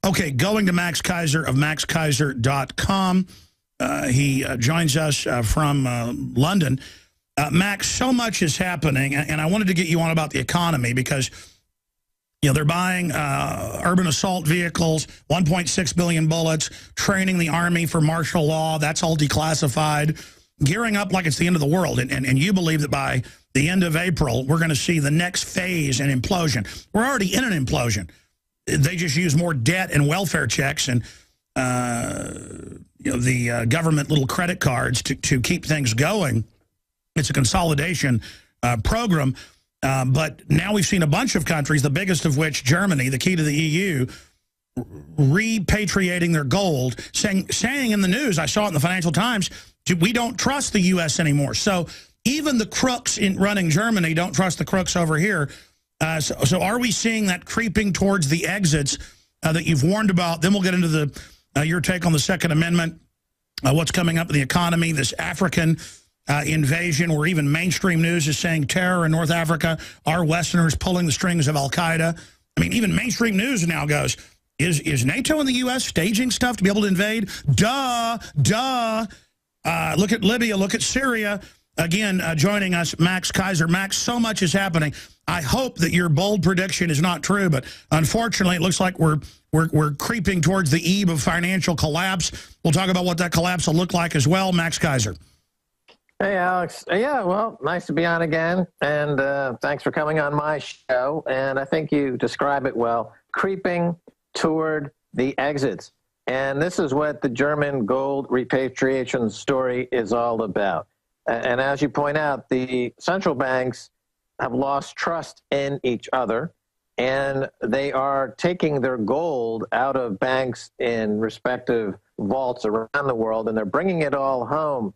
Okay, going to Max Keiser of maxkeiser.com. He joins us from London. Max, so much is happening, and I wanted to get you on about the economy because, you know, they're buying urban assault vehicles, 1.6 billion bullets, training the army for martial law. That's all declassified, gearing up like it's the end of the world. And you believe that by the end of April, we're going to see the next phase, an implosion. We're already in an implosion. They just use more debt and welfare checks and you know, the government little credit cards to keep things going. It's a consolidation program. But now we've seen a bunch of countries, the biggest of which, Germany, the key to the EU, repatriating their gold, saying in the news, I saw it in the Financial Times, we don't trust the U.S. anymore. So even the crooks in running Germany don't trust the crooks over here. So are we seeing that creeping towards the exits that you've warned about? Then we'll get into your take on the Second Amendment, what's coming up in the economy, this African invasion, where even mainstream news is saying terror in North Africa, are Westerners pulling the strings of al-Qaeda. I mean, even mainstream news now goes, is NATO and the U.S. staging stuff to be able to invade? Duh. Look at Libya, look at Syria. Again, joining us, Max Keiser. Max, so much is happening. I hope that your bold prediction is not true, but unfortunately, it looks like we're creeping towards the eve of financial collapse. We'll talk about what that collapse will look like as well. Max Keiser. Hey, Alex. Yeah, well, nice to be on again, and thanks for coming on my show. And I think you describe it well, creeping toward the exits. And this is what the German gold repatriation story is all about. And as you point out, the central banks have lost trust in each other, and they are taking their gold out of banks in respective vaults around the world, and they're bringing it all home.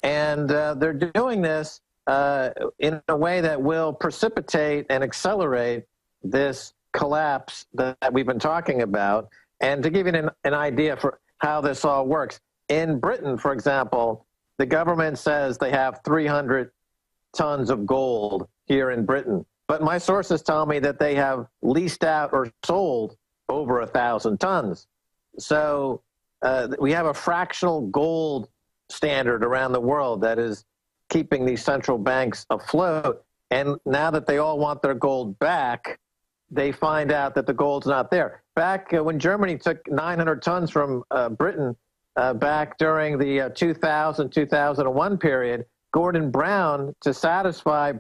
And they're doing this in a way that will precipitate and accelerate this collapse that we've been talking about. And to give you an idea for how this all works, in Britain, for example, the government says they have 300 tons of gold here in Britain. But my sources tell me that they have leased out or sold over 1,000 tons. So we have a fractional gold standard around the world that is keeping these central banks afloat. And now that they all want their gold back, they find out that the gold's not there. Back when Germany took 900 tons from Britain back during the 2000-2001 period, Gordon Brown, to satisfy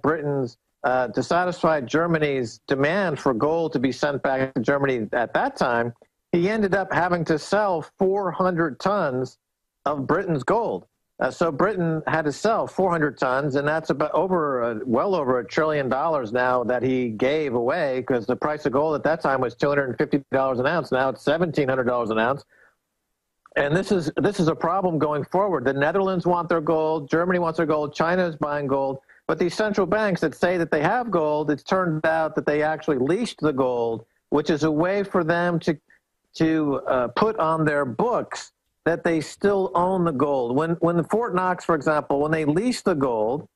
Germany's demand for gold to be sent back to Germany at that time, he ended up having to sell 400 tons of Britain's gold. So Britain had to sell 400 tons, and that's about well over $1 trillion now that he gave away, because the price of gold at that time was $250 an ounce. Now it's $1,700 an ounce. And this is a problem going forward. The Netherlands want their gold, Germany wants their gold, China is buying gold. But these central banks that say that they have gold, it's turned out that they actually leased the gold, which is a way for them to put on their books that they still own the gold. When the Fort Knox, for example, when they lease the gold,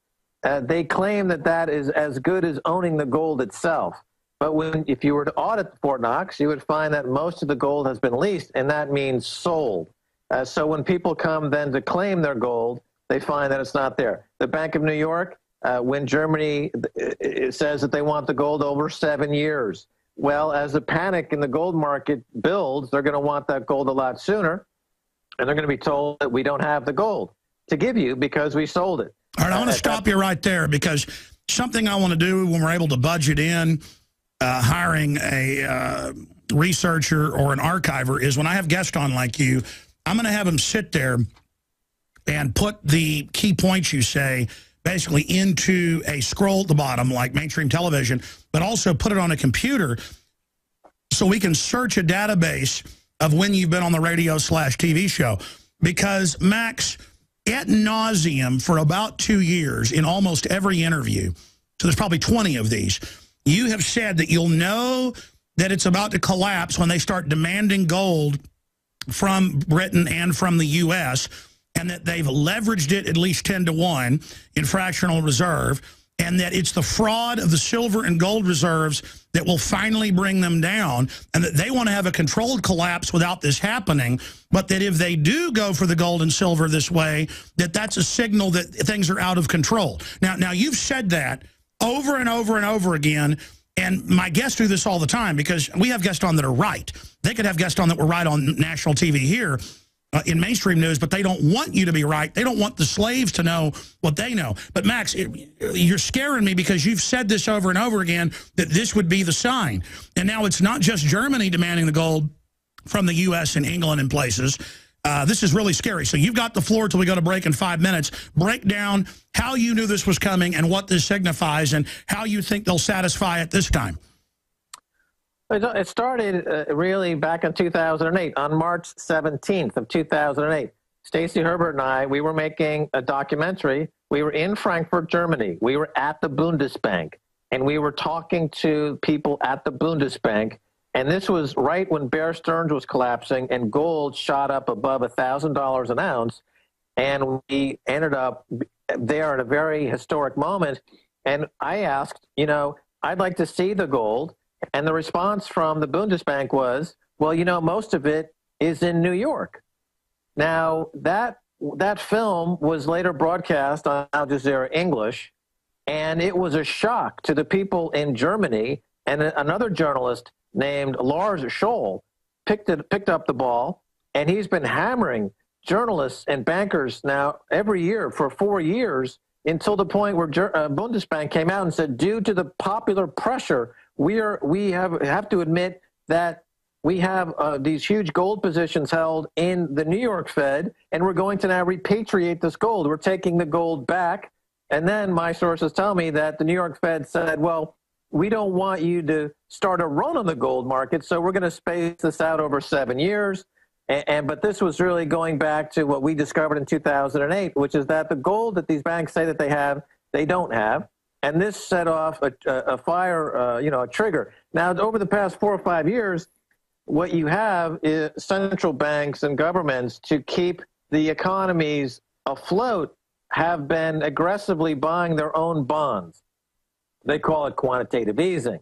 they claim that is as good as owning the gold itself. But if you were to audit Fort Knox, you would find that most of the gold has been leased, and that means sold. So when people come then to claim their gold, they find that it's not there. The Bank of New York, when Germany says that they want the gold over 7 years. Well, as the panic in the gold market builds, they're going to want that gold a lot sooner, and they're going to be told that we don't have the gold to give you because we sold it. All right, I want to stop you right there, because something I want to do when we're able to budget in hiring a researcher or an archiver is, when I have guests on like you, I'm going to have them sit there and put the key points you say basically into a scroll at the bottom like mainstream television, but also put it on a computer so we can search a database of when you've been on the radio/TV show. Because, Max, ad nauseum for about 2 years in almost every interview, so there's probably 20 of these, you have said that you'll know that it's about to collapse when they start demanding gold from Britain and from the U.S., and that they've leveraged it at least 10 to 1 in fractional reserve, and that it's the fraud of the silver and gold reserves that will finally bring them down, and that they want to have a controlled collapse without this happening, but that if they do go for the gold and silver this way, that's a signal that things are out of control. Now you've said that over and over and over again, and my guests do this all the time because we have guests on that are right. They could have guests on that were right on national TV here, in mainstream news, but they don't want you to be right. They don't want the slaves to know what they know. But Max, you're scaring me because you've said this over and over again, that this would be the sign. And now it's not just Germany demanding the gold from the U.S. and England and places. This is really scary. So you've got the floor till we go to break in 5 minutes. Break down how you knew this was coming and what this signifies and how you think they'll satisfy it this time. It started really back in 2008, on March 17th of 2008. Stacey Herbert and I, we were making a documentary. We were in Frankfurt, Germany. We were at the Bundesbank, and we were talking to people at the Bundesbank. And this was right when Bear Stearns was collapsing and gold shot up above $1,000 an ounce. And we ended up there at a very historic moment. And I asked, you know, I'd like to see the gold. And the response from the Bundesbank was, well, you know, most of it is in New York. Now, that film was later broadcast on Al Jazeera English, and it was a shock to the people in Germany. And another journalist named Lars Scholl picked up the ball, and he's been hammering journalists and bankers now every year for 4 years, until the point where Bundesbank came out and said, due to the popular pressure, we have to admit that we have these huge gold positions held in the New York Fed, and we're going to now repatriate this gold. We're taking the gold back. And then my sources tell me that the New York Fed said, well, we don't want you to start a run on the gold market, so we're going to space this out over 7 years. But this was really going back to what we discovered in 2008, which is that the gold that these banks say that they have, they don't have. And this set off a fire, a trigger. Now, over the past 4 or 5 years, what you have is central banks and governments, to keep the economies afloat, have been aggressively buying their own bonds. They call it quantitative easing.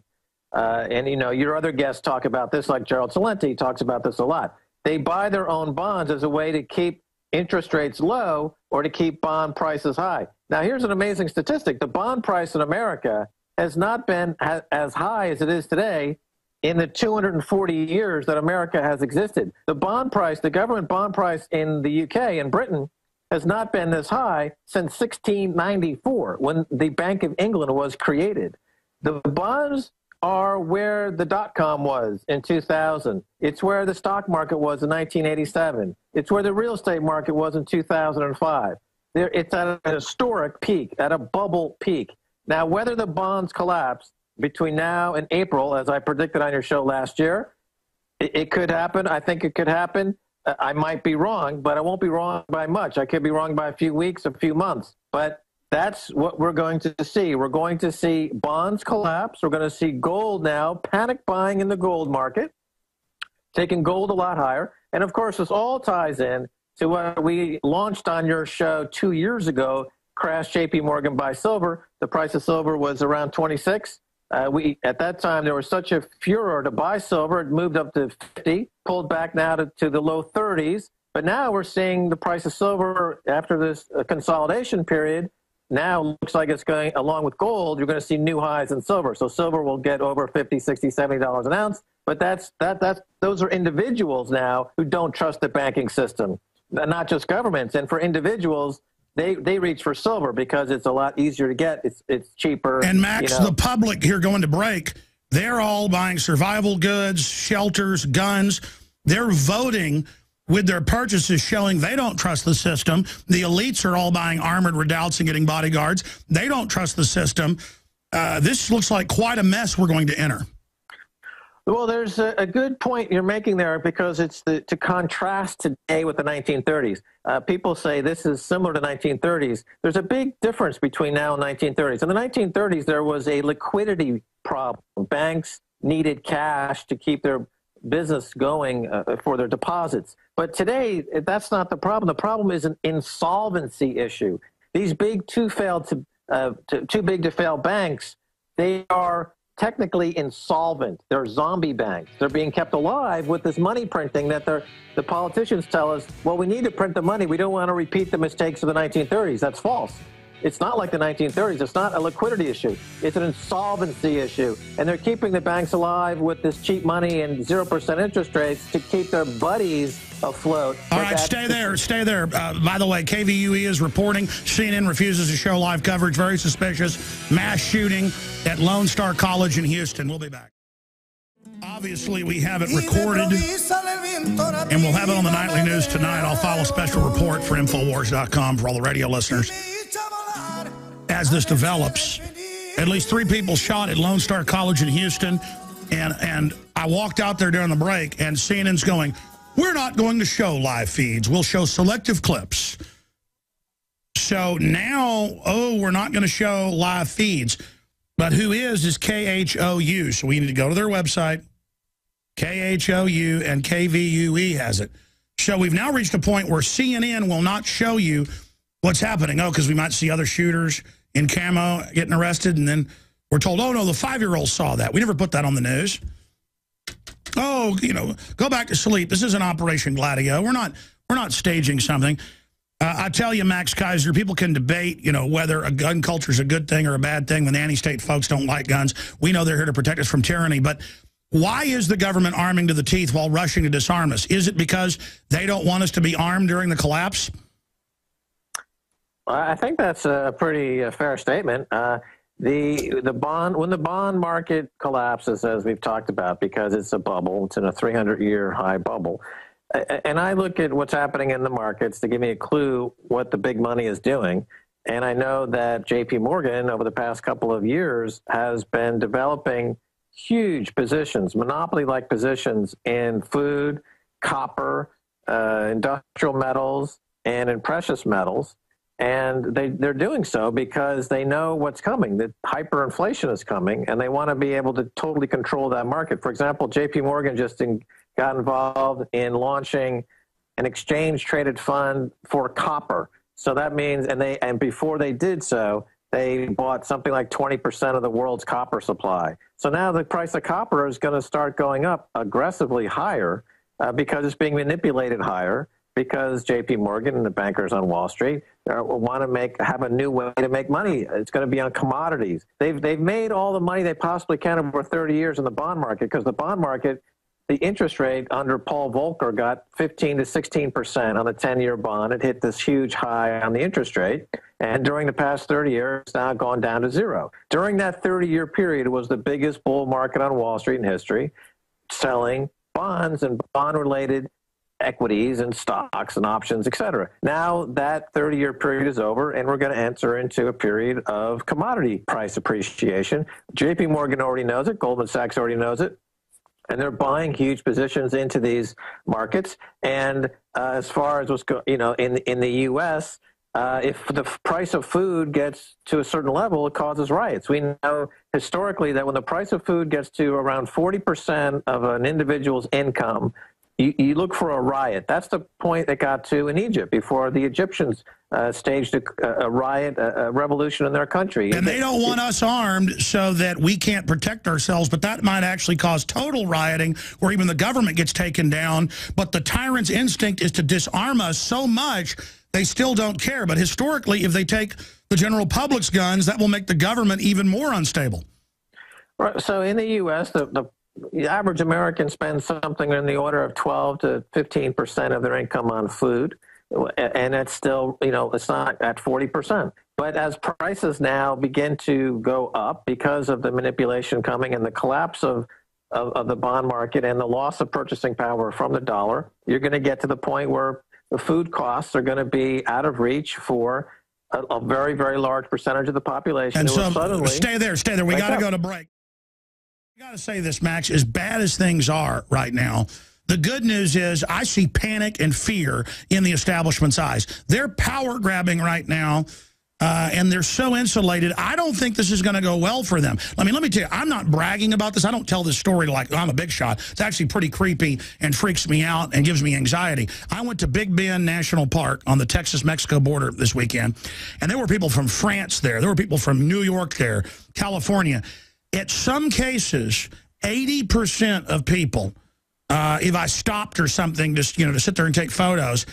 And, you know, your other guests talk about this, like Gerald Celente talks about this a lot. They buy their own bonds as a way to keep interest rates low or to keep bond prices high. Now, here's an amazing statistic. The bond price in America has not been as high as it is today in the 240 years that America has existed. The bond price, the government bond price in the UK and Britain, has not been this high since 1694, when the Bank of England was created. The bonds are where the dot-com was in 2000. It's where the stock market was in 1987. It's where the real estate market was in 2005. It's at a historic peak, at a bubble peak. Now, whether the bonds collapse between now and April, as I predicted on your show last year, it could happen. I think it could happen. I might be wrong, but I won't be wrong by much. I could be wrong by a few weeks, a few months. But that's what we're going to see. We're going to see bonds collapse. We're going to see gold now, panic buying in the gold market, taking gold a lot higher. And, of course, this all ties in to what we launched on your show 2 years ago, Crash JP Morgan Buy Silver. The price of silver was around 26. At that time, there was such a furor to buy silver. It moved up to 50, pulled back now to the low 30s. But now we're seeing the price of silver after this consolidation period. Now looks like it's going, along with gold, you're going to see new highs in silver. So silver will get over $50, $60, $70 an ounce. But those are individuals now who don't trust the banking system, not just governments. And for individuals, they reach for silver because it's a lot easier to get. It's cheaper. And Max, the public here going to break, they're all buying survival goods, shelters, guns. They're voting with their purchases, showing they don't trust the system. The elites are all buying armored redoubts and getting bodyguards. They don't trust the system. This looks like quite a mess we're going to enter. Well, there's a good point you're making there, because it's to contrast today with the 1930s. People say this is similar to 1930s. There's a big difference between now and 1930s. In the 1930s, there was a liquidity problem. Banks needed cash to keep their business going for their deposits. But today, that's not the problem. The problem is an insolvency issue. These big too too big to fail banks, they are technically insolvent. They're zombie banks. They're being kept alive with this money printing that the politicians tell us, well, we need to print the money. We don't want to repeat the mistakes of the 1930s. That's false. It's not like the 1930s. It's not a liquidity issue. It's an insolvency issue. And they're keeping the banks alive with this cheap money and 0% interest rates to keep their buddies afloat. All right, stay there. Stay there. By the way, KVUE is reporting CNN refuses to show live coverage. Very suspicious. Mass shooting at Lone Star College in Houston. We'll be back. Obviously, we have it recorded, and we'll have it on the nightly news tonight. I'll file a special report for Infowars.com for all the radio listeners. As this develops, at least 3 people shot at Lone Star College in Houston, and I walked out there during the break, and CNN's going, we're not going to show live feeds. We'll show selective clips. So now, we're not going to show live feeds. But who is KHOU. So we need to go to their website, KHOU, and KVUE has it. So we've now reached a point where CNN will not show you what's happening. Oh, because we might see other shooters in camo getting arrested, and then we're told, oh, no, the 5-year-old saw that. We never put that on the news. Oh, go back to sleep. This isn't Operation Gladio. We're not staging something. I tell you, Max Keiser, people can debate, whether a gun culture is a good thing or a bad thing when the anti-state folks don't like guns. We know they're here to protect us from tyranny. But why is the government arming to the teeth while rushing to disarm us? Is it because they don't want us to be armed during the collapse? I think that's a pretty fair statement. The when the bond market collapses, as we've talked about, because it's a bubble, it's in a 300-year high bubble. And I look at what's happening in the markets to give me a clue what the big money is doing. And I know that JP Morgan over the past couple of years has been developing huge positions, monopoly-like positions in food, copper, industrial metals, and in precious metals. And they're doing so because they know what's coming, that hyperinflation is coming, and they want to be able to totally control that market. For example, JP Morgan just got involved in launching an exchange-traded fund for copper. So that means, and before they did so, they bought something like 20% of the world's copper supply. So now the price of copper is going to start going up aggressively higher because it's being manipulated higher, because JP Morgan and the bankers on Wall Street want to have a new way to make money. It's going to be on commodities. They've made all the money they possibly can over 30 years in the bond market, because the bond market, the interest rate under Paul Volcker got 15 to 16% on the 10-year bond. It hit this huge high on the interest rate. And during the past 30 years, it's now gone down to zero. During that 30-year period, it was the biggest bull market on Wall Street in history, selling bonds and bond-related equities and stocks and options, et cetera. Now that 30-year period is over, and we're going to enter into a period of commodity price appreciation. JP Morgan already knows it. Goldman Sachs already knows it. And they're buying huge positions into these markets. And as far as what's in the U.S., if the price of food gets to a certain level, it causes riots. We know historically that when the price of food gets to around 40% of an individual's income, you look for a riot. That's the point that got to in Egypt before the Egyptians staged a riot, a revolution in their country. And they don't want us armed so that we can't protect ourselves, but that might actually cause total rioting where even the government gets taken down. But the tyrant's instinct is to disarm us so much they still don't care. But historically, if they take the general public's guns, that will make the government even more unstable. Right. So in the U.S., the average American spends something in the order of 12 to 15% of their income on food. And it's still, it's not at 40%. But as prices now begin to go up because of the manipulation coming and the collapse of the bond market and the loss of purchasing power from the dollar, you're going to get to the point where the food costs are going to be out of reach for a very, very large percentage of the population. And so suddenly stay there. We got to go to break. I got to say this, Max, as bad as things are right now, the good news is I see panic and fear in the establishment's eyes. They're power grabbing right now and they're so insulated. I don't think this is going to go well for them. Let me tell you, I'm not bragging about this. I don't tell this story like I'm a big shot. It's actually pretty creepy and freaks me out and gives me anxiety. I went to Big Bend National Park on the Texas-Mexico border this weekend, and there were people from France there. There were people from New York there, California. In some cases, 80% of people, if I stopped or something, just to sit there and take photos,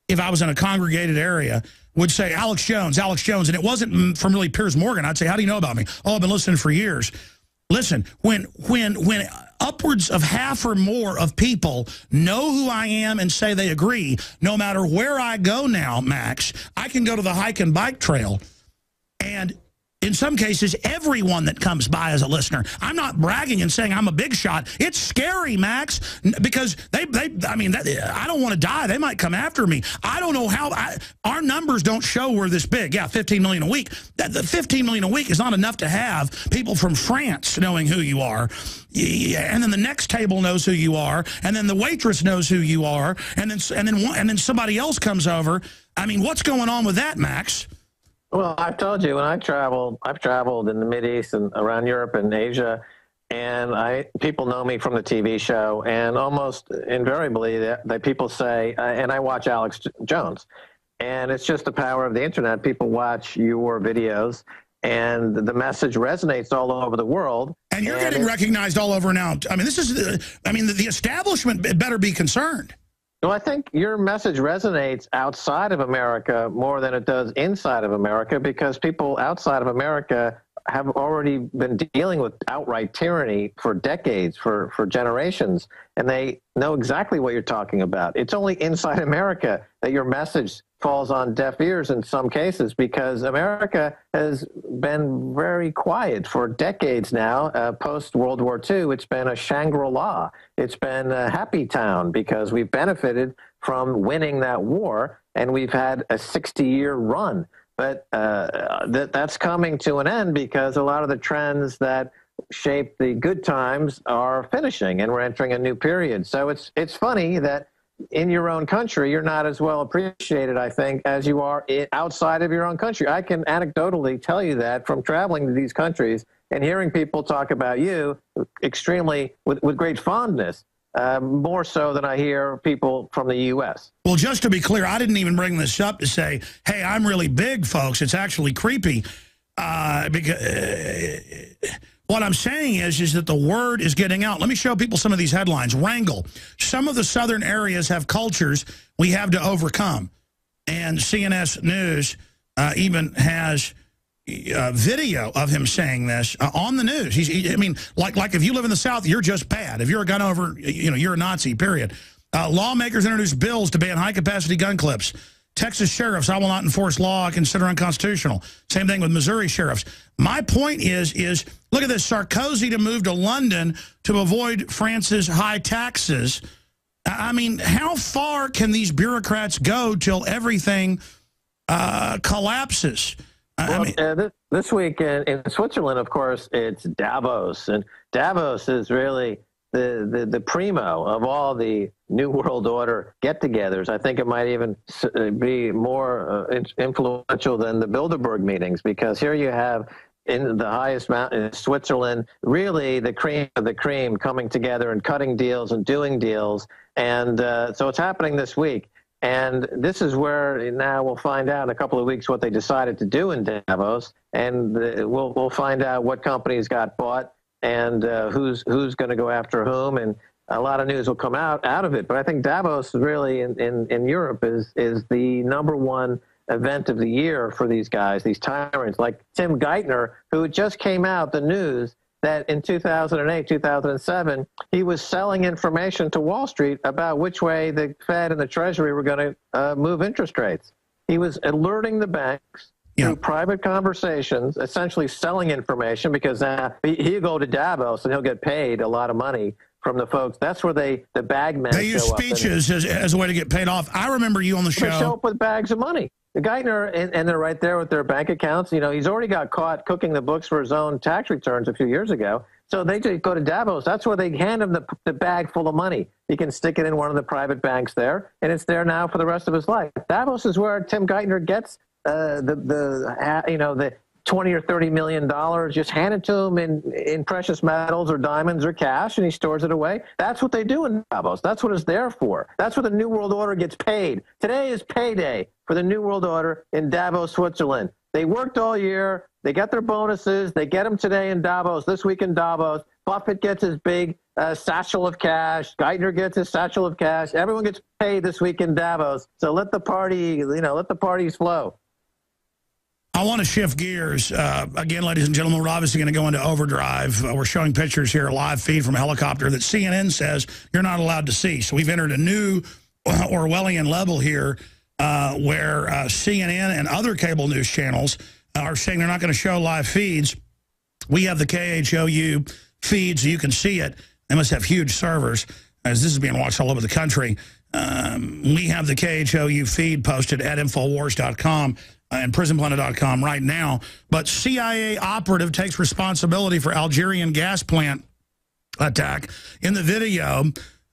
if I was in a congregated area, would say, Alex Jones. And it wasn't from really Piers Morgan. I'd say, how do you know about me? Oh, I've been listening for years. Listen, when upwards of half or more of people know who I am and say they agree, no matter where I go now, Max, I can go to the hike and bike trail, and in some cases, everyone that comes by as a listener. I'm not bragging and saying I'm a big shot. It's scary, Max, because I don't want to die. They might come after me. I don't know how. Our numbers don't show we're this big. Yeah, 15 million a week. The 15 million a week is not enough to have people from France knowing who you are. And then the next table knows who you are. And then the waitress knows who you are. And then somebody else comes over. I mean, what's going on with that, Max? Well, I've told you, when I've traveled in the Mideast and around Europe and Asia, and people know me from the TV show, and almost invariably that people say, and I watch Alex Jones, and it's just the power of the internet. People watch your videos, and the message resonates all over the world. And you're getting recognized all over now. I mean, the establishment better be concerned. Well, I think your message resonates outside of America more than it does inside of America, because people outside of America have already been dealing with outright tyranny for decades, for generations, and they know exactly what you're talking about. It's only inside America that your message falls on deaf ears in some cases, because America has been very quiet for decades now. Post-World War II, it's been a Shangri-La. It's been a happy town because we've benefited from winning that war, and we've had a 60-year run. But that's coming to an end because a lot of the trends that shaped the good times are finishing, and we're entering a new period. So it's funny that in your own country, you're not as well appreciated, I think, as you are outside of your own country. I can anecdotally tell you that from traveling to these countries and hearing people talk about you extremely with great fondness, more so than I hear people from the U.S. Well, just to be clear, I didn't even bring this up to say, hey, I'm really big, folks. It's actually creepy. Because what I'm saying is that the word is getting out. Let me show people some of these headlines. Wrangle. Some of the southern areas have cultures we have to overcome. And CNS News even has video of him saying this on the news. Like if you live in the South, you're just bad. If you're a gun over, you're a Nazi, period. Lawmakers introduce bills to ban high-capacity gun clips. Texas sheriffs, I will not enforce law I consider unconstitutional. Same thing with Missouri sheriffs. My point is look at this. Sarkozy to move to London to avoid France's high taxes. I mean, how far can these bureaucrats go till everything collapses? This week in Switzerland, of course, it's Davos. And Davos is really the primo of all the New World Order get-togethers. I think it might even be more influential than the Bilderberg meetings, because here you have in the highest mountain in Switzerland, really the cream of the cream coming together and cutting deals and doing deals. And so it's happening this week. And this is where now we'll find out in a couple of weeks what they decided to do in Davos. And we'll find out what companies got bought and who's going to go after whom, and a lot of news will come out of it. But I think Davos really in Europe is the #1 event of the year for these guys, these tyrants like Tim Geithner, who just came out the news that in 2008, 2007, he was selling information to Wall Street about which way the Fed and the Treasury were going to move interest rates. He was alerting the banks through private conversations, essentially selling information, because he'll go to Davos and he'll get paid a lot of money from the folks. That's where the bag men They use speeches as a way to get paid off. I remember you on the show. They show up with bags of money. The Geithner, and they're right there with their bank accounts. He's already got caught cooking the books for his own tax returns a few years ago. So they just go to Davos. That's where they hand him the bag full of money. He can stick it in one of the private banks there, and it's there now for the rest of his life. Davos is where Tim Geithner gets the 20 or 30 million dollars, just hand it to him in precious metals or diamonds or cash, and he stores it away. That's what they do in Davos. That's what it's there for. That's where the New World Order gets paid. Today is payday for the New World Order in Davos, Switzerland. They worked all year. They got their bonuses. They get them today in Davos, this week in Davos. Buffett gets his big satchel of cash. Geithner gets his satchel of cash. Everyone gets paid this week in Davos. So let the party, let the parties flow. I want to shift gears. Again, ladies and gentlemen, we're obviously going to go into overdrive. We're showing pictures here, a live feed from a helicopter that CNN says you're not allowed to see. So we've entered a new Orwellian level here where CNN and other cable news channels are saying they're not going to show live feeds. We have the KHOU feed, so you can see it. They must have huge servers, as this is being watched all over the country. We have the KHOU feed posted at Infowars.com and PrisonPlanet.com right now. But CIA operative takes responsibility for Algerian gas plant attack. In the video,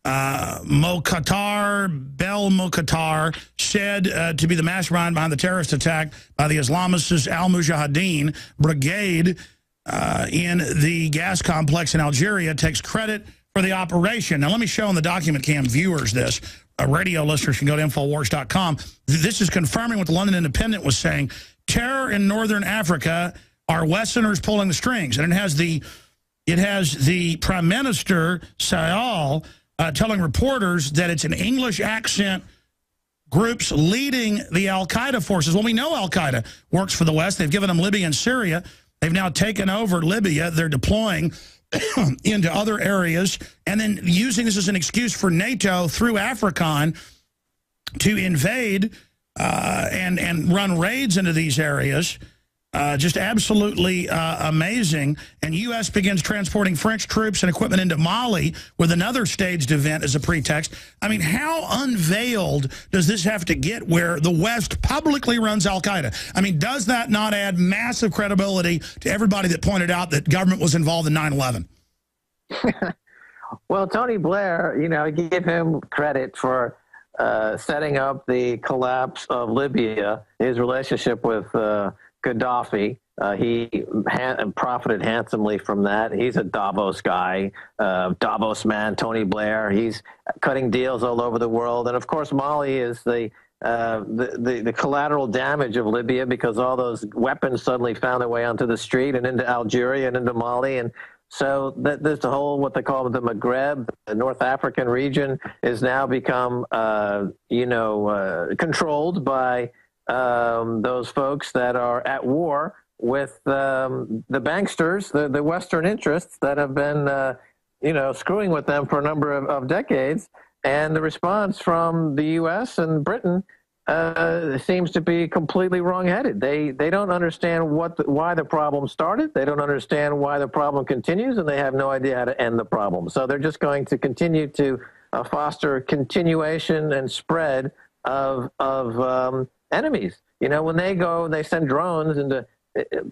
Mokhtar Belmokhtar, said to be the mastermind behind the terrorist attack by the Islamist Al-Mujahideen Brigade in the gas complex in Algeria, takes credit for the operation. Now, let me show on the document cam viewers this. Radio listeners can go to Infowars.com. This is confirming what the London Independent was saying. Terror in northern Africa are Westerners pulling the strings. And it has the Prime Minister, Sayal, telling reporters that it's an English accent groups leading the al-Qaeda forces. Well, we know al-Qaeda works for the West. They've given them Libya and Syria. They've now taken over Libya. They're deploying into other areas and then using this as an excuse for NATO through AFRICON to invade and run raids into these areas. Just absolutely amazing. And U.S. begins transporting French troops and equipment into Mali with another staged event as a pretext. I mean, how unveiled does this have to get where the West publicly runs al-Qaeda? I mean, does that not add massive credibility to everybody that pointed out that government was involved in 9/11? Well, Tony Blair, I give him credit for setting up the collapse of Libya, his relationship with Gaddafi. He profited handsomely from that. He's a Davos guy, Davos man, Tony Blair. He's cutting deals all over the world. And, of course, Mali is the collateral damage of Libya because all those weapons suddenly found their way onto the street and into Algeria and into Mali. And so there's the whole, what they call the Maghreb, the North African region, is now become, controlled by those folks that are at war with the banksters, the Western interests that have been, screwing with them for a number of decades. And the response from the U.S. and Britain seems to be completely wrong-headed. They don't understand why the problem started. They don't understand why the problem continues, and they have no idea how to end the problem. So they're just going to continue to foster continuation and spread of enemies. When they send drones into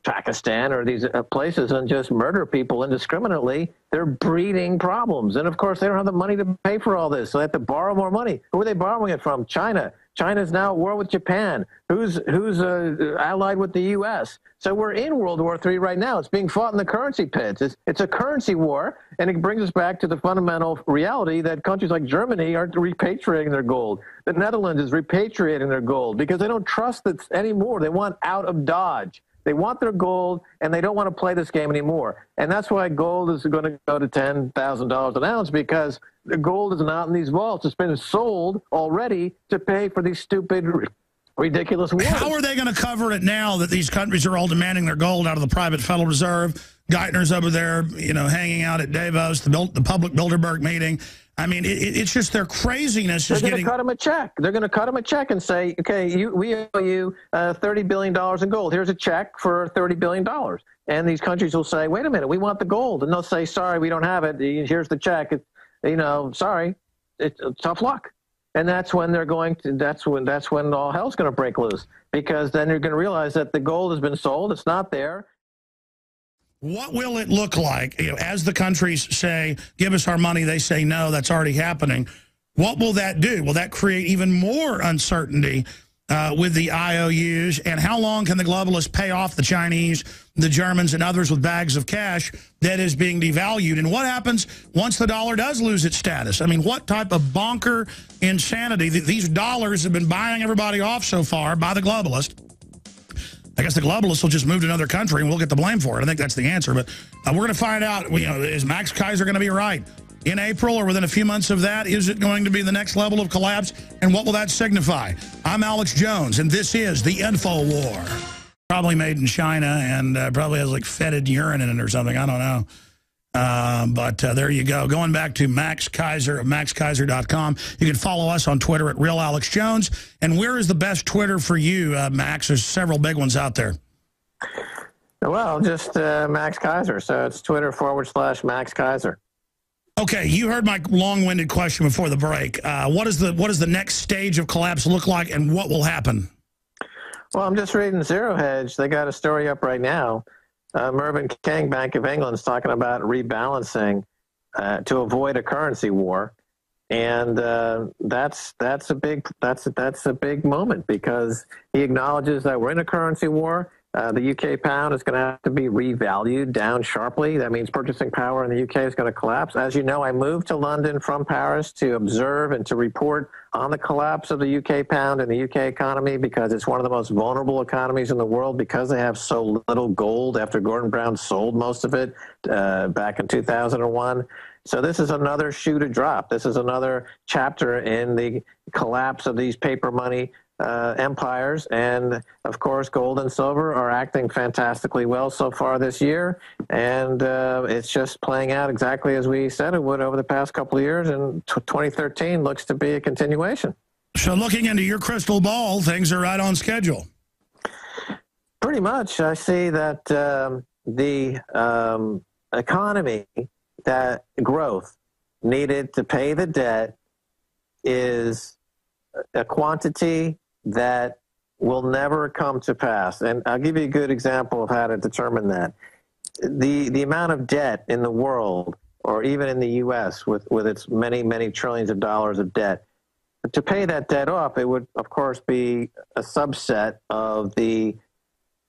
Pakistan or these places and just murder people indiscriminately, they're breeding problems. And of course, they don't have the money to pay for all this, so they have to borrow more money. Who are they borrowing it from? China. China's now at war with Japan, who's allied with the U.S. So we're in World War III right now. It's being fought in the currency pits. It's a currency war, and it brings us back to the fundamental reality that countries like Germany are repatriating their gold. The Netherlands is repatriating their gold because they don't trust it anymore. They want out of Dodge. They want their gold, and they don't want to play this game anymore. And that's why gold is going to go to $10,000 an ounce, because the gold is not in these vaults. It's been sold already to pay for these stupid, ridiculous wars. How are they going to cover it now that these countries are all demanding their gold out of the private Federal Reserve? Geithner's over there, hanging out at Davos, the public Bilderberg meeting. I mean, it's just their craziness. They're going to cut them a check. They're going to cut them a check and say, okay, we owe you $30 billion in gold. Here's a check for $30 billion. And these countries will say, wait a minute, we want the gold. And they'll say, sorry, we don't have it. Here's the check. Sorry, it's tough luck. And that's when that's when all hell's going to break loose, because then you're going to realize that the gold has been sold. It's not there. What will it look like as the countries say, give us our money? They say, no, that's already happening. What will that do? Will that create even more uncertainty with the IOUs, and how long can the globalists pay off the Chinese, the Germans, and others with bags of cash that is being devalued? And what happens once the dollar does lose its status? I mean, what type of bonker insanity? These dollars have been buying everybody off so far by the globalists. I guess the globalists will just move to another country and we'll get the blame for it. I think that's the answer. But we're going to find out, is Max Keiser going to be right in April or within a few months of that? Is it going to be the next level of collapse? And what will that signify? I'm Alex Jones, and this is the Infowar. Probably made in China and probably has like fetid urine in it or something. I don't know. But there you go. Going back to Max Keiser of MaxKeiser.com. You can follow us on Twitter at RealAlexJones. And where is the best Twitter for you, Max? There's several big ones out there. Well, just Max Keiser. So it's Twitter/Max Keiser. Okay, you heard my long-winded question before the break. What does the next stage of collapse look like, and what will happen? Well, I'm just reading Zero Hedge. They got a story up right now. Mervyn King, Bank of England, is talking about rebalancing to avoid a currency war, and that's a big moment because he acknowledges that we're in a currency war. The UK pound is going to have to be revalued down sharply. That means purchasing power in the UK is going to collapse. As you know, I moved to London from Paris to observe and to report on the collapse of the UK pound and the UK economy because it's one of the most vulnerable economies in the world because they have so little gold after Gordon Brown sold most of it back in 2001. So this is another shoe to drop. This is another chapter in the collapse of these paper money empires, and of course gold and silver are acting fantastically well so far this year, and it's just playing out exactly as we said it would over the past couple of years, and 2013 looks to be a continuation. So looking into your crystal ball, things are right on schedule. Pretty much. I see that the economy, that growth needed to pay the debt is a quantity that will never come to pass. And I'll give you a good example of how to determine that. The amount of debt in the world, or even in the U.S. with its many, many trillions of dollars of debt, to pay that debt off, it would, of course, be a subset of the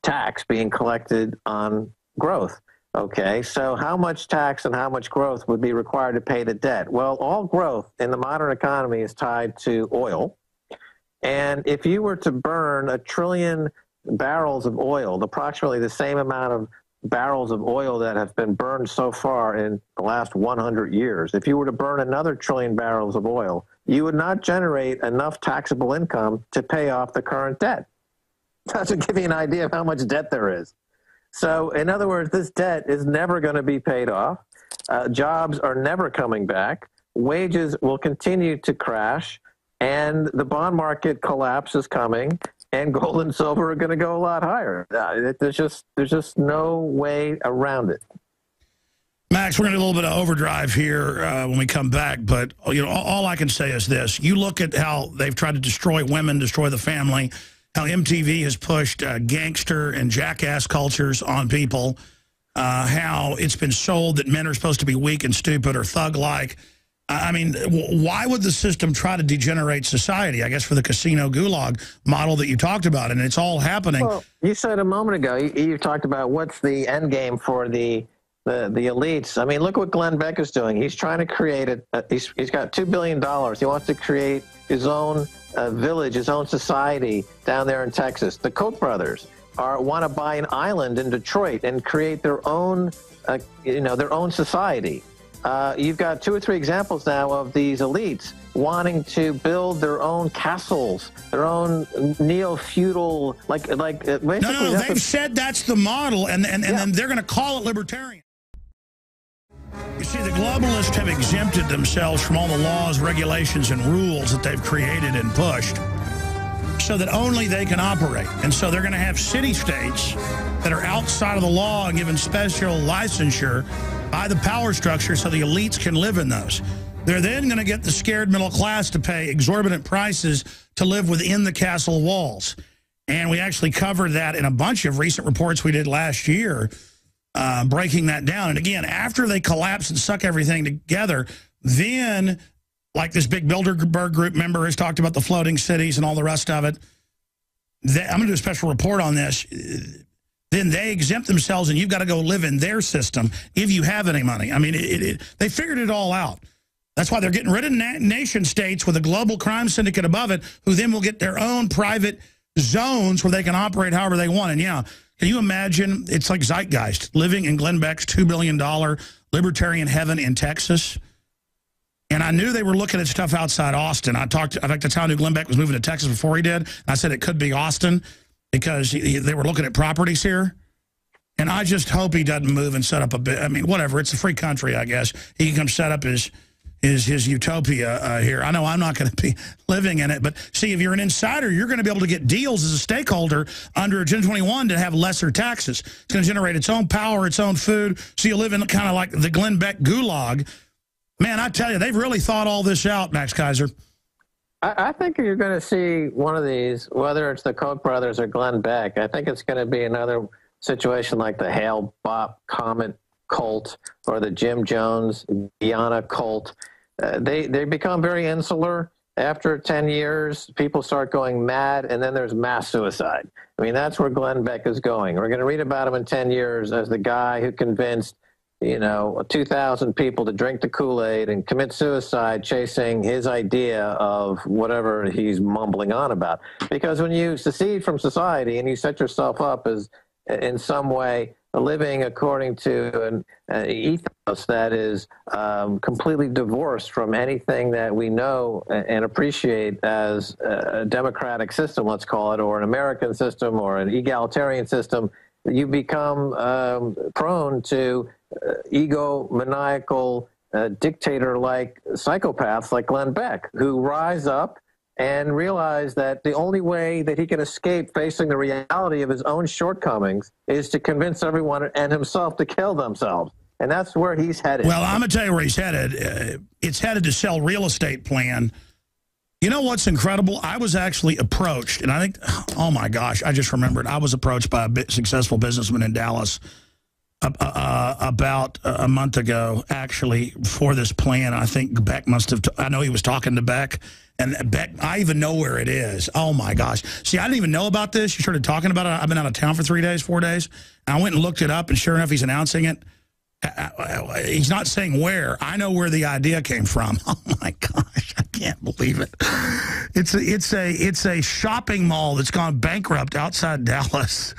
tax being collected on growth. Okay, so how much tax and how much growth would be required to pay the debt? Well, all growth in the modern economy is tied to oil. And if you were to burn 1 trillion barrels of oil, approximately the same amount of barrels of oil that have been burned so far in the last 100 years, if you were to burn another 1 trillion barrels of oil, you would not generate enough taxable income to pay off the current debt. That should give you an idea of how much debt there is. So, in other words, this debt is never going to be paid off. Jobs are never coming back. Wages will continue to crash. And the bond market collapse is coming, and gold and silver are going to go a lot higher. There's just no way around it. Max, we're going to do a little bit of overdrive here when we come back, but all I can say is this. You look at how they've tried to destroy women, destroy the family, how MTV has pushed gangster and jackass cultures on people, how it's been sold that men are supposed to be weak and stupid or thug-like. I mean, why would the system try to degenerate society? I guess for the casino gulag model that you talked about, and it's all happening. Well, you said a moment ago, you talked about what's the end game for the elites. I mean, look what Glenn Beck is doing. He's trying to create he's got $2 billion. He wants to create his own village, his own society down there in Texas. The Koch brothers want to buy an island in Detroit and create their own, their own society. You've got 2 or 3 examples now of these elites wanting to build their own castles, their own neo-feudal, basically. No, they've said that's the model, and then they're going to call it libertarian. You see, the globalists have exempted themselves from all the laws, regulations, and rules that they've created and pushed so that only they can operate. And so they're going to have city-states that are outside of the law and given special licensure by the power structure so the elites can live in those. They're then going to get the scared middle class to pay exorbitant prices to live within the castle walls. And we actually covered that in a bunch of recent reports we did last year, breaking that down. And again, after they collapse and suck everything together, then, like this big Bilderberg group member has talked about the floating cities and all the rest of it, I'm going to do a special report on this. Then they exempt themselves, and you've got to go live in their system if you have any money. I mean, they figured it all out. That's why they're getting rid of nation states with a global crime syndicate above it, who then will get their own private zones where they can operate however they want. And yeah, can you imagine? It's like Zeitgeist, living in Glenn Beck's $2 billion libertarian heaven in Texas. And I knew they were looking at stuff outside Austin. I think that's how I knew Glenn Beck was moving to Texas before he did. I said it could be Austin because they were looking at properties here. And I just hope he doesn't move and set up a bit. I mean, whatever. It's a free country, I guess. He can come set up his utopia here. I know I'm not going to be living in it. But see, if you're an insider, you're going to be able to get deals as a stakeholder under Agenda 21 to have lesser taxes. It's going to generate its own power, its own food. So you live in kind of like the Glenn Beck gulag. Man, I tell you, they've really thought all this out, Max Keiser. I think you're going to see one of these, whether it's the Koch brothers or Glenn Beck. I think it's going to be another situation like the Hale Bopp Comet cult or the Jim Jones Guyana cult. They become very insular. After 10 years, people start going mad, and then there's mass suicide. I mean, that's where Glenn Beck is going. We're going to read about him in 10 years as the guy who convinced 2,000 people to drink the Kool-Aid and commit suicide chasing his idea of whatever he's mumbling on about. Because when you secede from society and you set yourself up as, in some way, living according to an ethos that is completely divorced from anything that we know and appreciate as a democratic system, let's call it, or an American system or an egalitarian system, you become prone to egomaniacal, dictator-like psychopaths like Glenn Beck, who rise up and realize that the only way that he can escape facing the reality of his own shortcomings is to convince everyone and himself to kill themselves. And that's where he's headed. Well, I'm going to tell you where he's headed. It's headed to sell real estate plan. You know what's incredible? I was actually approached, and I think, oh my gosh, I just remembered. I was approached by a successful businessman in Dallas about a month ago, actually, for this plan. I think Beck must have, I know he was talking to Beck, and Beck, I even know where it is. Oh my gosh. See, I didn't even know about this. You started talking about it. I've been out of town for 3 days, 4 days. And I went and looked it up, and sure enough, he's announcing it. He's not saying where. I know where the idea came from. Oh my gosh, I can't believe it. It's a shopping mall that's gone bankrupt outside Dallas.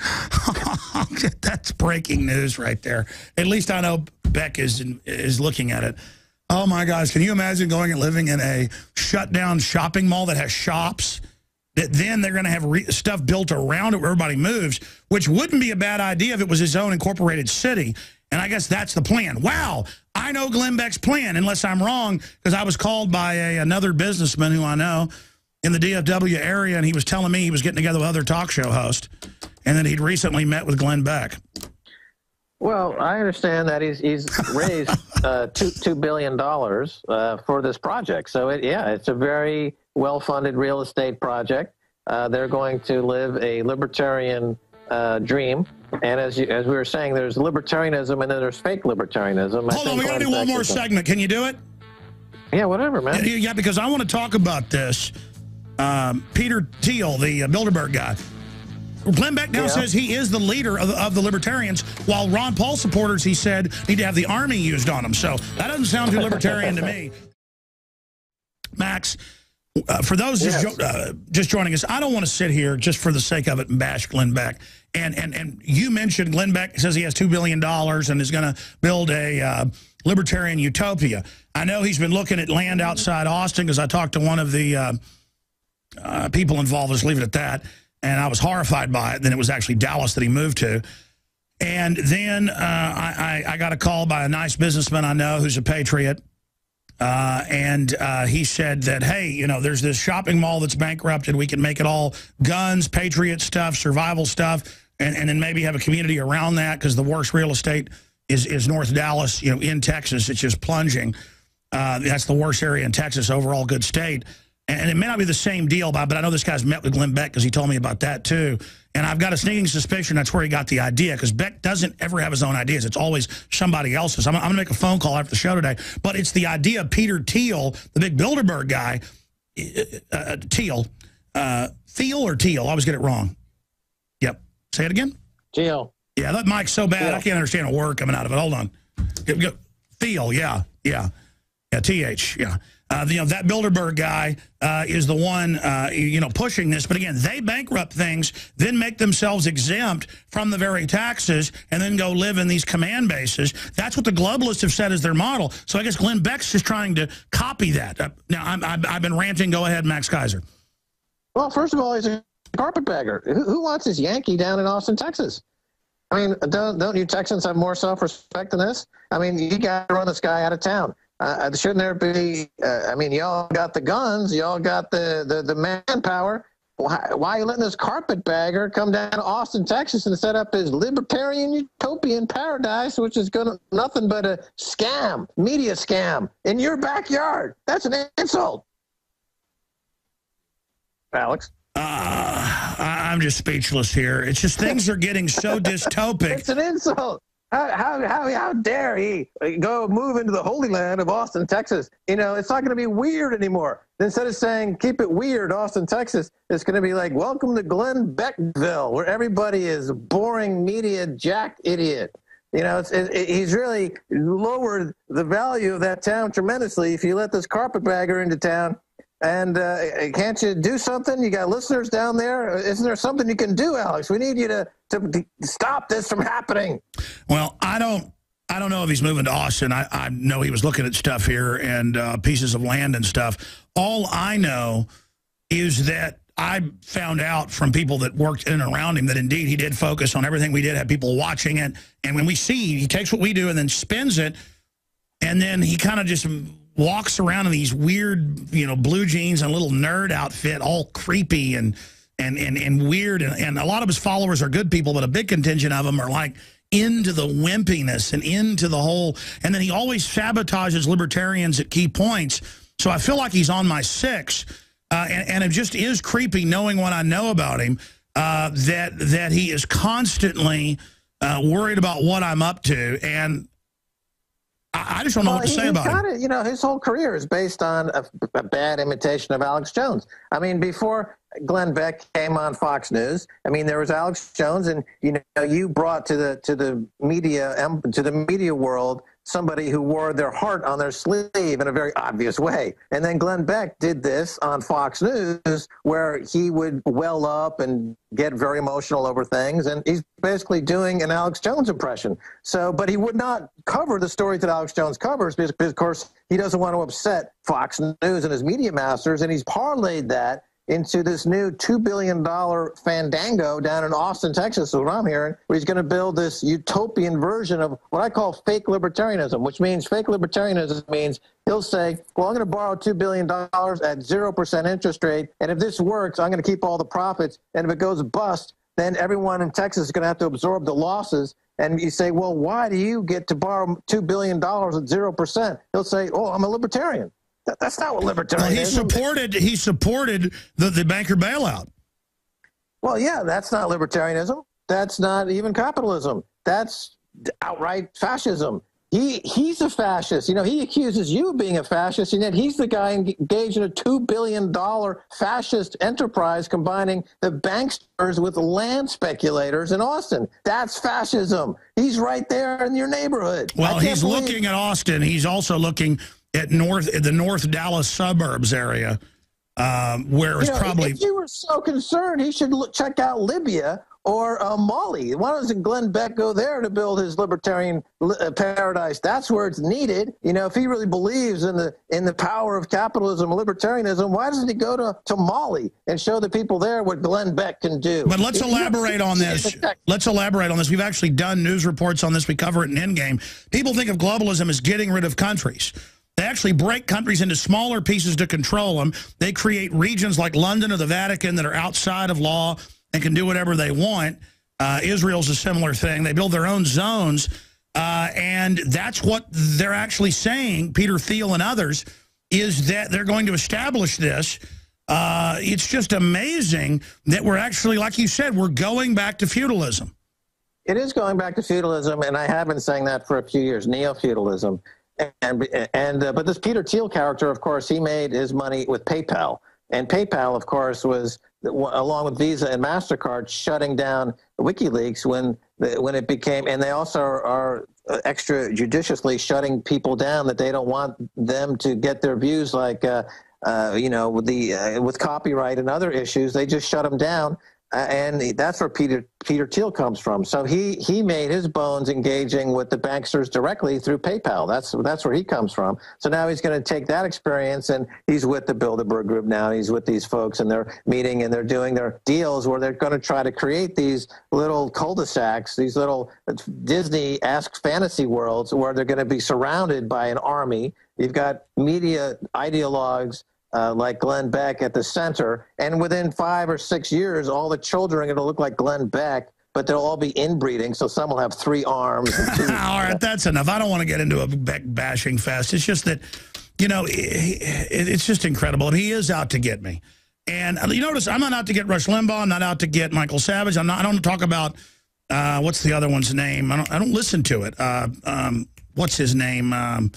That's breaking news right there. At least I know Beck is looking at it. Oh my gosh, can you imagine going and living in a shut down shopping mall that has shops? That then they're going to have stuff built around it where everybody moves, which wouldn't be a bad idea if it was his own incorporated city. And I guess that's the plan. Wow, I know Glenn Beck's plan, unless I'm wrong, because I was called by another businessman who I know in the DFW area, and he was telling me he was getting together with other talk show hosts, and that he'd recently met with Glenn Beck. Well, I understand that he's raised $2 billion for this project. So, it's a very well-funded real estate project. They're going to live a libertarian dream. And as we were saying, there's libertarianism and then there's fake libertarianism. Hold on, we got to do one more segment. Can you do it? Yeah, whatever, man. Yeah, because I want to talk about this. Peter Thiel, the Bilderberg guy. Glenn Beck now says he is the leader of the libertarians, while Ron Paul supporters, he said, need to have the army used on them. So that doesn't sound too libertarian to me. Max, for those just joining us, I don't want to sit here just for the sake of it and bash Glenn Beck. And you mentioned Glenn Beck says he has $2 billion and is going to build a libertarian utopia. I know he's been looking at land outside Austin because I talked to one of the people involved. Let's leave it at that. And I was horrified by it. Then it was actually Dallas that he moved to. And then I got a call by a nice businessman I know who's a patriot. And he said that, hey, there's this shopping mall that's bankrupted. We can make it all guns, patriot stuff, survival stuff, and then maybe have a community around that, because the worst real estate is North Dallas, in Texas. It's just plunging. That's the worst area in Texas, overall good state. And it may not be the same deal, but I know this guy's met with Glenn Beck because he told me about that, too. And I've got a sneaking suspicion that's where he got the idea, because Beck doesn't ever have his own ideas. It's always somebody else's. I'm going to make a phone call after the show today. But it's the idea of Peter Thiel, the big Bilderberg guy, Thiel, Thiel or Teal? I always get it wrong. Yep. Say it again. Teal. Yeah, that mic's so bad, I can't understand a word coming out of it. Hold on. Thiel, yeah. TH, yeah. That Bilderberg guy is the one, pushing this. But again, they bankrupt things, then make themselves exempt from the very taxes, and then go live in these command bases. That's what the globalists have said is their model. So I guess Glenn Beck's just trying to copy that. Now, I've been ranting. Go ahead, Max Keiser. Well, first of all, he's a carpetbagger. Who wants this Yankee down in Austin, Texas? I mean, don't you Texans have more self-respect than this? I mean, you got to run this guy out of town. Shouldn't there be, y'all got the guns, y'all got the manpower. Why are you letting this carpetbagger come down to Austin, Texas and set up his libertarian utopian paradise, which is nothing but a scam, media scam, in your backyard? That's an insult. Alex? I'm just speechless here. It's just things are getting so dystopic. It's an insult. How dare he go move into the Holy Land of Austin, Texas? It's not going to be weird anymore. Instead of saying, keep it weird, Austin, Texas, it's going to be like, welcome to Glenn Beckville, where everybody is boring media jack idiot. He's really lowered the value of that town tremendously if you let this carpetbagger into town. And can't you do something? You got listeners down there. Isn't there something you can do, Alex? We need you to stop this from happening. Well, I don't know if he's moving to Austin. I know he was looking at stuff here and pieces of land and stuff. All I know is that I found out from people that worked in and around him that indeed he did focus on everything we did, have people watching it. And when we see, he takes what we do and then spins it, and then he kind of just walks around in these weird, blue jeans and a little nerd outfit, all creepy and weird. And a lot of his followers are good people, but a big contingent of them are like into the wimpiness and into the whole. And then he always sabotages libertarians at key points. So I feel like he's on my six. And it just is creepy knowing what I know about him, that he is constantly worried about what I'm up to. And I just don't know what to say about him. His whole career is based on a bad imitation of Alex Jones. I mean, before Glenn Beck came on Fox News, there was Alex Jones, and you brought to the media world somebody who wore their heart on their sleeve in a very obvious way. And then Glenn Beck did this on Fox News, where he would well up and get very emotional over things, and he's basically doing an Alex Jones impression. But he would not cover the stories that Alex Jones covers because, of course, he doesn't want to upset Fox News and his media masters, and he's parlayed that into this new $2 billion fandango down in Austin, Texas, is what I'm hearing, where he's going to build this utopian version of what I call fake libertarianism, which means fake libertarianism means he'll say, well, I'm going to borrow $2 billion at 0% interest rate, and if this works, I'm going to keep all the profits, and if it goes bust, then everyone in Texas is going to have to absorb the losses. And you say, well, why do you get to borrow $2 billion at 0%? He'll say, oh, I'm a libertarian. That's not what libertarianism is. He supported the banker bailout. Well, yeah, that's not libertarianism. That's not even capitalism. That's outright fascism. He's a fascist. He accuses you of being a fascist, and yet he's the guy engaged in a $2 billion fascist enterprise combining the banksters with land speculators in Austin. That's fascism. He's right there in your neighborhood. Well, he's looking at Austin. He's also looking at the North Dallas suburbs area, where it's probably... If you were so concerned, he should check out Libya or Mali. Why doesn't Glenn Beck go there to build his libertarian paradise? That's where it's needed. If he really believes in the power of capitalism and libertarianism, why doesn't he go to Mali and show the people there what Glenn Beck can do? But let's elaborate on this. Let's elaborate on this. We've actually done news reports on this. We cover it in Endgame. People think of globalism as getting rid of countries. They actually break countries into smaller pieces to control them. They create regions like London or the Vatican that are outside of law and can do whatever they want. Israel's a similar thing. They build their own zones, and that's what they're actually saying, Peter Thiel and others, is that they're going to establish this. It's just amazing that we're actually, like you said, we're going back to feudalism. It is going back to feudalism, and I have been saying that for a few years, neo-feudalism. But this Peter Thiel character, of course, he made his money with PayPal. And PayPal, of course, was along with Visa and MasterCard, shutting down WikiLeaks when it became, and they also are extrajudiciously shutting people down that they don't want them to get their views, like with copyright and other issues. They just shut them down. And that's where Peter Thiel comes from. So he made his bones engaging with the banksters directly through PayPal. That's where he comes from. So now he's going to take that experience, and he's with the Bilderberg Group now. He's with these folks, and they're meeting, and they're doing their deals where they're going to try to create these little cul-de-sacs, these little Disney-esque fantasy worlds where they're going to be surrounded by an army. You've got media ideologues like Glenn Beck at the center, and within 5 or 6 years, all the children are going to look like Glenn Beck, but they'll all be inbreeding, so some will have 3 arms. And 2. All right, that's enough. I don't want to get into a Beck bashing fest. It's just that, it's just incredible. He is out to get me. And you notice I'm not out to get Rush Limbaugh. I'm not out to get Michael Savage. I don't talk about, what's the other one's name? I don't listen to it. What's his name?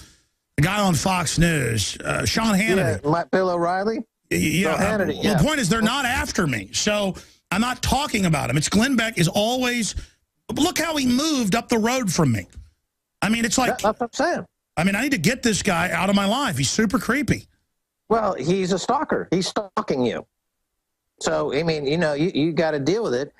The guy on Fox News, Sean Hannity. Yeah, Bill O'Reilly? Yeah. Hannity, well, the point is they're not after me. So I'm not talking about him. It's Glenn Beck is always, look how he moved up the road from me. I mean, it's like. That's what I'm saying. I mean, I need to get this guy out of my life. He's super creepy. Well, he's a stalker. He's stalking you. So, I mean, you got to deal with it.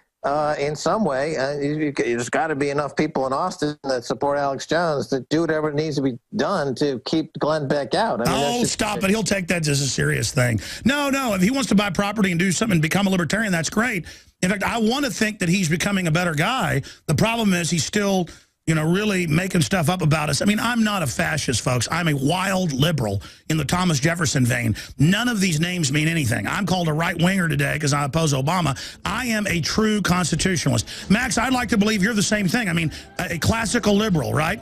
In some way, there's got to be enough people in Austin that support Alex Jones to do whatever needs to be done to keep Glenn Beck out. I mean, stop it. He'll take that as a serious thing. No, if he wants to buy property and do something and become a libertarian, that's great. In fact, I want to think that he's becoming a better guy. The problem is he's still, really making stuff up about us. I mean, I'm not a fascist, folks. I'm a wild liberal in the Thomas Jefferson vein. None of these names mean anything. I'm called a right-winger today because I oppose Obama. I am a true constitutionalist. Max, I'd like to believe you're the same thing. I mean, a classical liberal, right?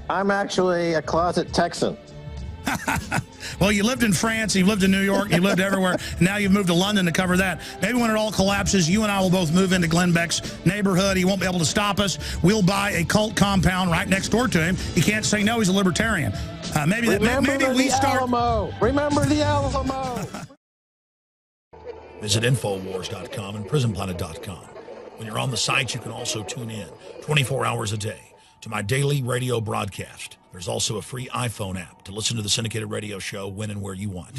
I'm actually a closet Texan. Well, you lived in France, you lived in New York, you lived everywhere, and now you've moved to London to cover that. Maybe when it all collapses, you and I will both move into Glenn Beck's neighborhood. He won't be able to stop us. We'll buy a cult compound right next door to him. He can't say no, he's a libertarian. Maybe we start. Alamo. Remember the Alamo. Visit Infowars.com and PrisonPlanet.com. When you're on the site, you can also tune in 24 hours a day to my daily radio broadcast. There's also a free iPhone app to listen to the syndicated radio show when and where you want.